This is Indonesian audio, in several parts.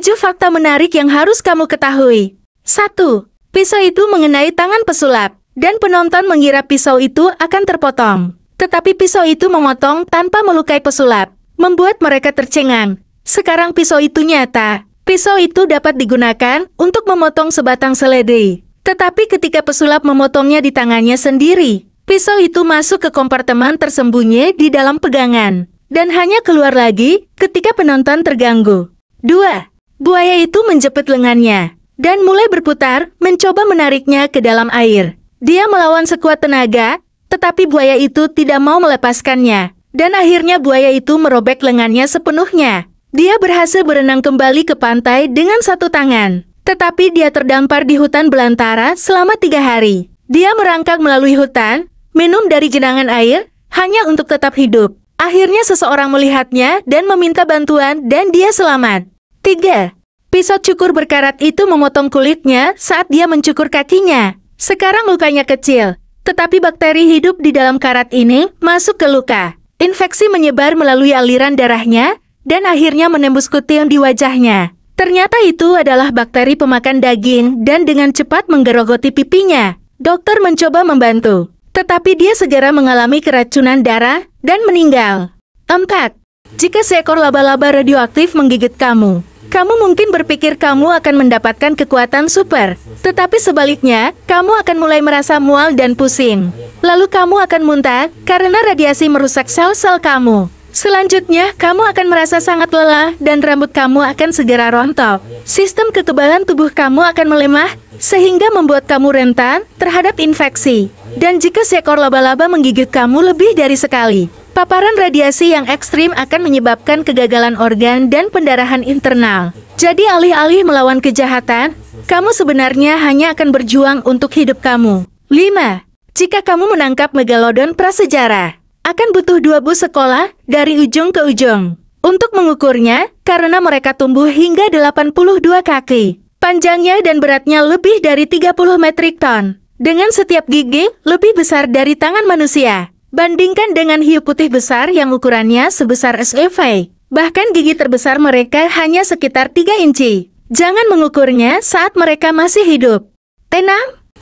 7 fakta menarik yang harus kamu ketahui. 1. Pisau itu mengenai tangan pesulap, dan penonton mengira pisau itu akan terpotong. Tetapi pisau itu memotong tanpa melukai pesulap, membuat mereka tercengang. Sekarang pisau itu nyata. Pisau itu dapat digunakan untuk memotong sebatang seledri. Tetapi ketika pesulap memotongnya di tangannya sendiri, pisau itu masuk ke kompartemen tersembunyi di dalam pegangan, dan hanya keluar lagi ketika penonton terganggu. 2. Buaya itu menjepit lengannya, dan mulai berputar, mencoba menariknya ke dalam air. Dia melawan sekuat tenaga, tetapi buaya itu tidak mau melepaskannya, dan akhirnya buaya itu merobek lengannya sepenuhnya. Dia berhasil berenang kembali ke pantai dengan satu tangan, tetapi dia terdampar di hutan belantara selama 3 hari. Dia merangkak melalui hutan, minum dari genangan air, hanya untuk tetap hidup. Akhirnya seseorang melihatnya dan meminta bantuan dan dia selamat. 3. Pisau cukur berkarat itu memotong kulitnya saat dia mencukur kakinya. Sekarang lukanya kecil, tetapi bakteri hidup di dalam karat ini masuk ke luka. Infeksi menyebar melalui aliran darahnya, dan akhirnya menembus kutil di wajahnya. Ternyata itu adalah bakteri pemakan daging dan dengan cepat menggerogoti pipinya. Dokter mencoba membantu, tetapi dia segera mengalami keracunan darah dan meninggal. 4. Jika seekor laba-laba radioaktif menggigit kamu, kamu mungkin berpikir kamu akan mendapatkan kekuatan super, tetapi sebaliknya, kamu akan mulai merasa mual dan pusing. Lalu kamu akan muntah karena radiasi merusak sel-sel kamu. Selanjutnya, kamu akan merasa sangat lelah dan rambut kamu akan segera rontok. Sistem kekebalan tubuh kamu akan melemah, sehingga membuat kamu rentan terhadap infeksi. Dan jika seekor laba-laba menggigit kamu lebih dari sekali, paparan radiasi yang ekstrim akan menyebabkan kegagalan organ dan pendarahan internal. Jadi alih-alih melawan kejahatan, kamu sebenarnya hanya akan berjuang untuk hidup kamu. 5. Jika kamu menangkap megalodon prasejarah, akan butuh 2 bus sekolah dari ujung ke ujung untuk mengukurnya karena mereka tumbuh hingga 82 kaki. Panjangnya dan beratnya lebih dari 30 metrik ton. Dengan setiap gigi lebih besar dari tangan manusia. Bandingkan dengan hiu putih besar yang ukurannya sebesar SUV. Bahkan gigi terbesar mereka hanya sekitar 3 inci. Jangan mengukurnya saat mereka masih hidup. 6.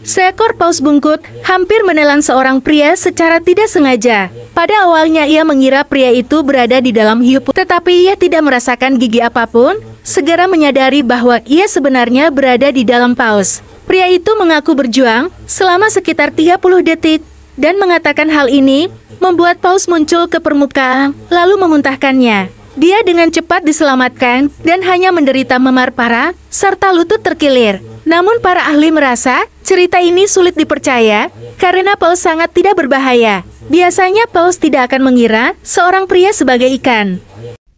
Seekor paus bungkut hampir menelan seorang pria secara tidak sengaja. Pada awalnya ia mengira pria itu berada di dalam hiu putih, tetapi ia tidak merasakan gigi apapun. Segera menyadari bahwa ia sebenarnya berada di dalam paus. Pria itu mengaku berjuang selama sekitar 30 detik dan mengatakan hal ini membuat paus muncul ke permukaan lalu memuntahkannya. Dia dengan cepat diselamatkan dan hanya menderita memar parah serta lutut terkilir. Namun para ahli merasa cerita ini sulit dipercaya karena paus sangat tidak berbahaya. Biasanya paus tidak akan mengira seorang pria sebagai ikan.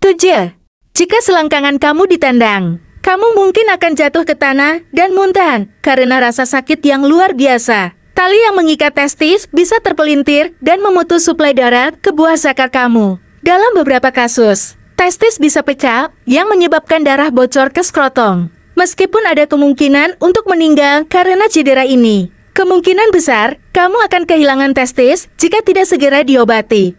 7. Jika selangkangan kamu ditendang, kamu mungkin akan jatuh ke tanah dan muntah karena rasa sakit yang luar biasa. Tali yang mengikat testis bisa terpelintir dan memutus suplai darah ke buah zakar kamu. Dalam beberapa kasus, testis bisa pecah yang menyebabkan darah bocor ke skrotum. Meskipun ada kemungkinan untuk meninggal karena cedera ini, kemungkinan besar kamu akan kehilangan testis jika tidak segera diobati.